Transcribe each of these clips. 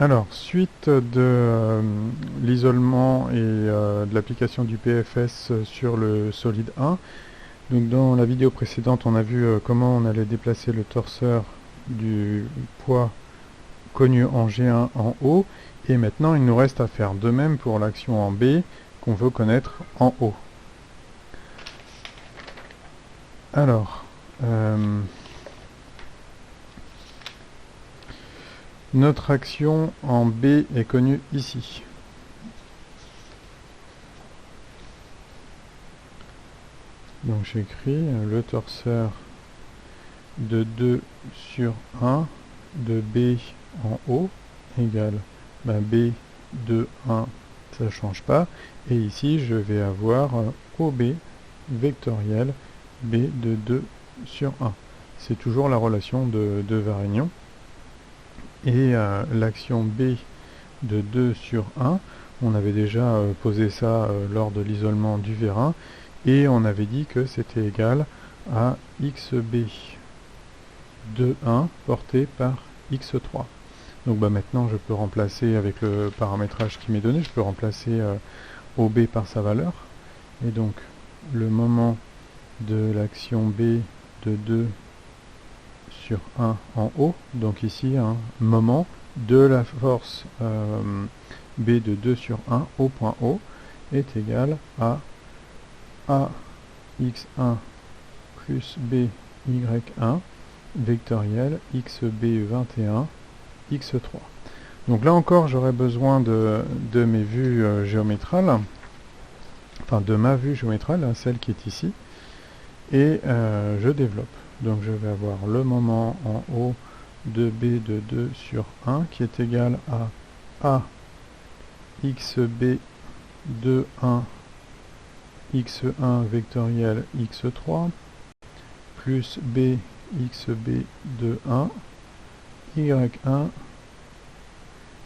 Alors, suite de l'isolement et de l'application du PFS sur le Solid 1. Donc dans la vidéo précédente, on a vu comment on allait déplacer le torseur du poids connu en G1 en haut. Et maintenant, il nous reste à faire de même pour l'action en B qu'on veut connaître en haut. Alors, notre action en B est connue ici. Donc j'écris le torseur de 2 sur 1 de B en haut égale B de 1, ça ne change pas. Et ici, je vais avoir OB vectoriel B de 2 sur 1. C'est toujours la relation de Varignon. Et l'action B de 2 sur 1, on avait déjà posé ça lors de l'isolement du vérin, et on avait dit que c'était égal à xb de 1 porté par x3. Donc maintenant je peux remplacer avec le paramétrage qui m'est donné, je peux remplacer OB par sa valeur. Et donc le moment de l'action B de 2 sur 1 en haut, donc ici un moment de la force B de 2 sur 1 au point O est égal à AX1 plus BY1 vectoriel XB21 X3. Donc là encore, j'aurai besoin de mes vues géométrales, enfin de ma vue géométrale, celle qui est ici, et je développe. Donc je vais avoir le moment en haut de B de 2 sur 1 qui est égal à XB de 1 X1 vectoriel X3 plus B XB de 1 Y1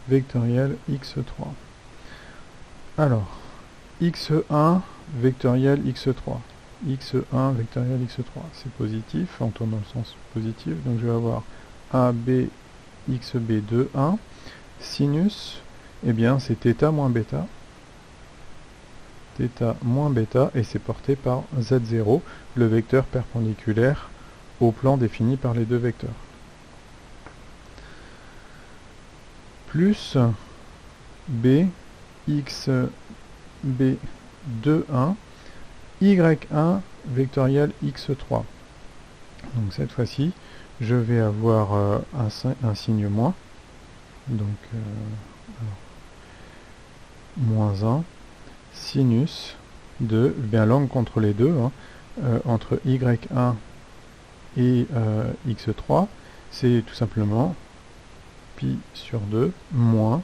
vectoriel X3. Alors, X1 vectoriel X3. X1 vectoriel X3, c'est positif, on tourne dans le sens positif, donc je vais avoir AB XB de 1, sinus, eh bien c'est θ moins bêta, et c'est porté par Z0, le vecteur perpendiculaire au plan défini par les deux vecteurs. Plus B XB de 1, Y1 vectoriel X3. Donc cette fois-ci, je vais avoir un signe moins. Donc, moins 1, sinus de, bien l'angle contre les deux, entre Y1 et X3, c'est tout simplement pi sur 2 moins,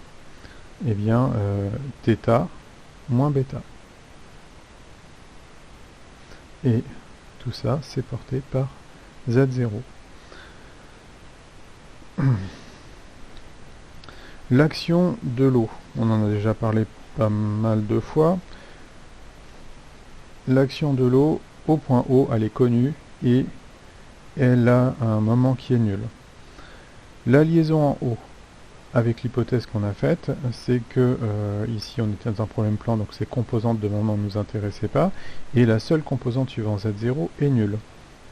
θ moins bêta. Et tout ça, c'est porté par Z0. L'action de l'eau, on en a déjà parlé pas mal de fois. L'action de l'eau au point O, elle est connue et elle a un moment qui est nul. La liaison en haut, avec l'hypothèse qu'on a faite, c'est que ici on était dans un problème plan, donc ces composantes de moment ne nous intéressaient pas, et la seule composante suivant Z0 est nulle.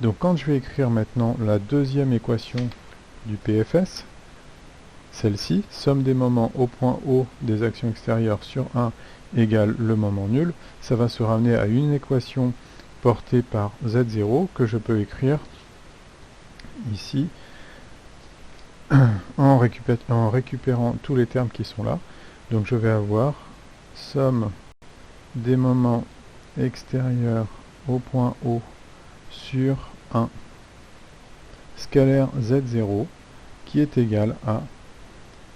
Donc quand je vais écrire maintenant la deuxième équation du PFS, celle-ci, somme des moments au point O des actions extérieures sur 1 égale le moment nul, ça va se ramener à une équation portée par Z0 que je peux écrire ici en récupérant tous les termes qui sont là. Donc je vais avoir somme des moments extérieurs au point O sur 1 scalaire Z0 qui est égal à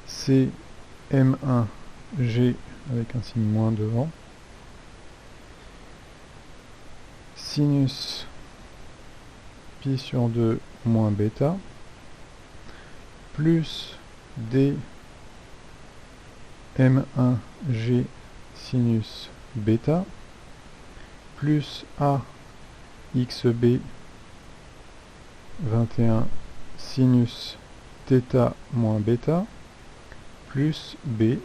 CM1G avec un signe moins devant, sinus pi sur 2 moins bêta, plus D M1G sinus bêta, plus A XB 21 sinus θ moins bêta, plus B,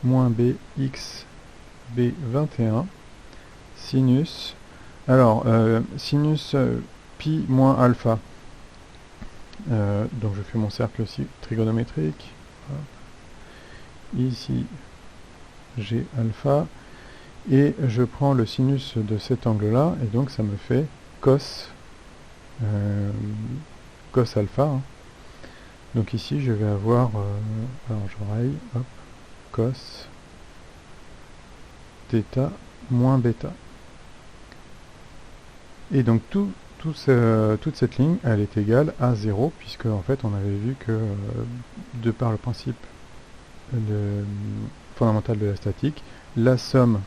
moins B x B21 sinus, alors sinus pi moins alpha, donc je fais mon cercle aussi trigonométrique, ici j'ai alpha, et je prends le sinus de cet angle là, et donc ça me fait cos, cos alpha, hein. Donc ici je vais avoir, alors je raye, hop, cos θ moins bêta. Et donc toute cette ligne, elle est égale à 0, puisque en fait on avait vu que, de par le principe fondamental de la statique, la somme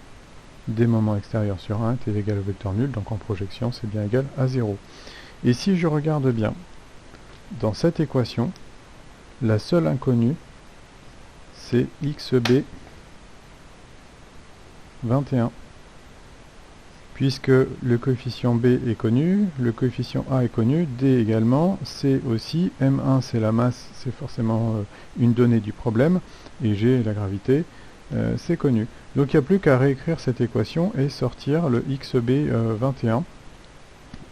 des moments extérieurs sur 1 est égale au vecteur nul, donc en projection c'est bien égal à 0. Et si je regarde bien, dans cette équation, la seule inconnue, c'est xb 21. Puisque le coefficient b est connu, le coefficient a est connu, d également, c aussi, m1 c'est la masse, c'est forcément une donnée du problème, et g la gravité, c'est connu. Donc il n'y a plus qu'à réécrire cette équation et sortir le xb 21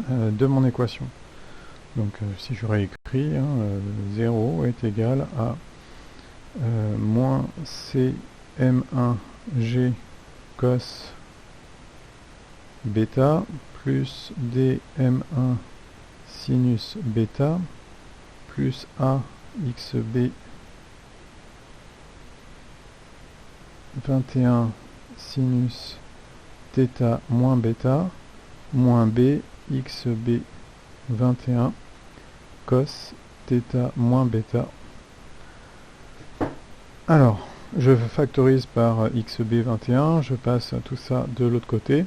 de mon équation. Donc si je réécris, 0 est égal à moins cm1g cos bêta plus dm1 sinus bêta plus a xb 21 sinus θ moins bêta moins b xb 21 cos θ moins bêta. Alors, je factorise par xb21, je passe tout ça de l'autre côté,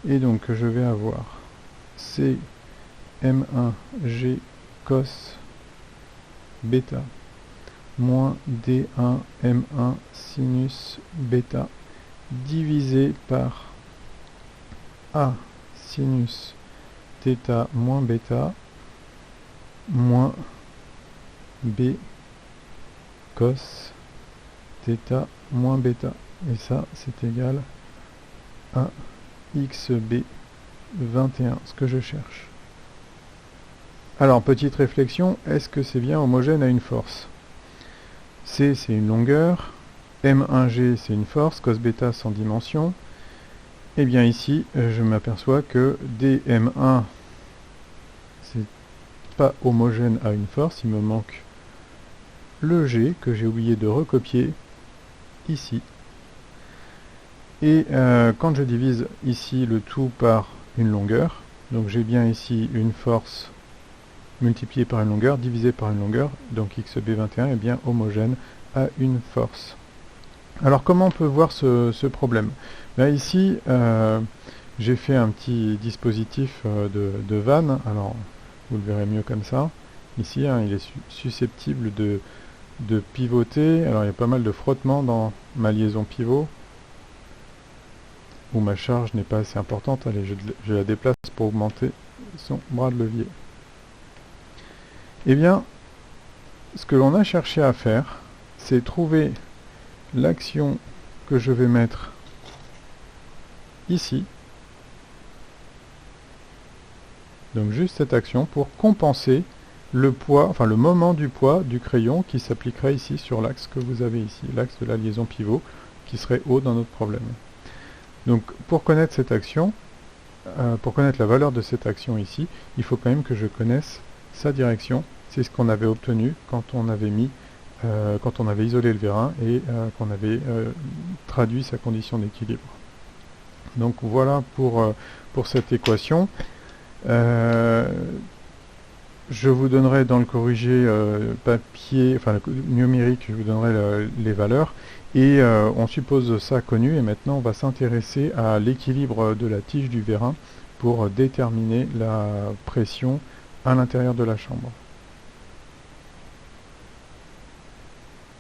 et donc je vais avoir c m1g cos bêta moins d1 m1 sinus bêta divisé par a sinus θ moins bêta moins b cos θ moins bêta, et ça c'est égal à xb 21, ce que je cherche. Alors petite réflexion, est-ce que c'est bien homogène à une force? C c'est une longueur, M1G c'est une force, cos bêta sans dimension. Et bien ici je m'aperçois que dm1 c'est pas homogène à une force, il me manque le G que j'ai oublié de recopier ici. Et quand je divise ici le tout par une longueur, donc j'ai bien ici une force multipliée par une longueur, divisée par une longueur, donc xb21 est bien homogène à une force. Alors comment on peut voir ce problème? Là ici, j'ai fait un petit dispositif de vanne, alors vous le verrez mieux comme ça. Ici, il est susceptible de pivoter, alors il y a pas mal de frottement dans ma liaison pivot, où ma charge n'est pas assez importante. Allez, je la déplace pour augmenter son bras de levier. Eh bien, ce que l'on a cherché à faire, c'est trouver l'action que je vais mettre ici, donc juste cette action, pour compenser le poids, enfin le moment du poids du crayon qui s'appliquerait ici sur l'axe que vous avez ici, l'axe de la liaison pivot, qui serait haut dans notre problème. Donc pour connaître cette action, pour connaître la valeur de cette action ici, il faut quand même que je connaisse sa direction. C'est ce qu'on avait obtenu quand on avait mis, quand on avait isolé le vérin et qu'on avait traduit sa condition d'équilibre. Donc voilà pour cette équation. Je vous donnerai dans le corrigé papier, enfin le numérique, je vous donnerai les valeurs. Et on suppose ça connu, et maintenant on va s'intéresser à l'équilibre de la tige du vérin pour déterminer la pression à l'intérieur de la chambre.